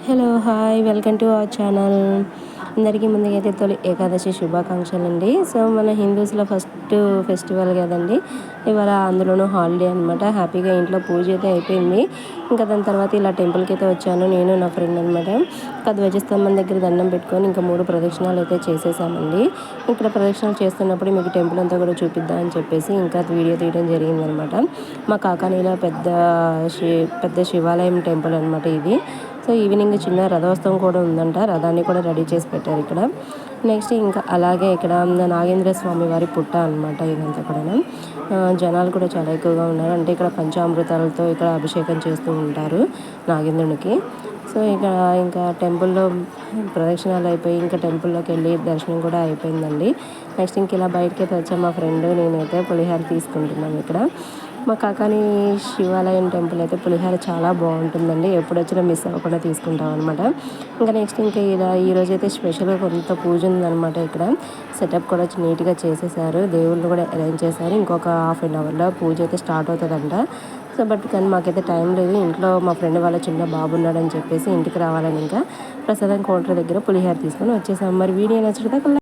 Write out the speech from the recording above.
Hello hi welcome to our channel. అందరికీ ముందుగైతే తొలి ఏకాదశి శుభాకాంక్షలు అండి. సో మన హిందూస్లో ఫస్ట్ ఫెస్టివల్ కదండి ఇవాళ, అందులోనూ హాలిడే అనమాట. హ్యాపీగా ఇంట్లో పూజ అయితే అయిపోయింది. ఇంకా దాని తర్వాత ఇలా టెంపుల్కి అయితే వచ్చాను, నేను నా ఫ్రెండ్ అనమాట. ఇంకా ధ్వజస్తంభం దగ్గర దండం పెట్టుకొని ఇంకా 3 ప్రదక్షిణాలు అయితే చేసేసామండి. ఇక్కడ ప్రదక్షిణలు చేస్తున్నప్పుడు మీకు టెంపుల్ అంతా కూడా చూపిద్దాం అని చెప్పేసి ఇంకా వీడియో తీయడం జరిగిందనమాట. మా కాకానీలో పెద్ద శివాలయం టెంపుల్ అనమాట ఇది. సో ఈవినింగ్ చిన్న రథోత్సవం కూడా ఉందంట, రథాన్ని కూడా రెడీ చేసి పెట్టారు ఇక్కడ. నెక్స్ట్ ఇంకా అలాగే ఇక్కడ నాగేంద్ర స్వామి వారి పుట్ట అనమాట ఇదంతా కూడా. జనాలు కూడా చాలా ఎక్కువగా ఉన్నారు, అంటే ఇక్కడ పంచామృతాలతో ఇక్కడ అభిషేకం చేస్తూ ఉంటారు నాగేంద్రునికి. సో ఇక్కడ ఇంకా టెంపుల్లో ప్రదక్షిణాలు అయిపోయి ఇంకా టెంపుల్లోకి వెళ్ళి దర్శనం కూడా అయిపోయిందండి. నెక్స్ట్ ఇంక ఇలా బయటకైతే వచ్చాము, మా ఫ్రెండ్ నేనైతే పులిహార తీసుకుంటున్నాను ఇక్కడ. మా కాకాని శివాలయం టెంపుల్ అయితే పులిహార చాలా బాగుంటుందండి, ఎప్పుడు వచ్చినా మిస్ అవ్వకుండా తీసుకుంటాం అనమాట. ఇంకా నెక్స్ట్ ఇంకా ఇలా ఈరోజైతే స్పెషల్గా కొంత పూజ ఉందనమాట. ఇక్కడ సెటప్ కూడా నీట్గా చేసేసారు, దేవుళ్ళు కూడా అరేంజ్ చేశారు. ఇంకొక హాఫ్ అన్ అవర్లో పూజ అయితే స్టార్ట్ అవుతుందంట. సో కానీ మాకైతే టైం లేదు, ఇంట్లో మా ఫ్రెండ్ వాళ్ళ చిన్న బాబు ఉన్నాడని చెప్పేసి ఇంటికి రావాలని ఇంకా ప్రసాదం కౌంటర్ దగ్గర పులిహార తీసుకొని వచ్చేసాం. మరి వీడియో నచ్చితే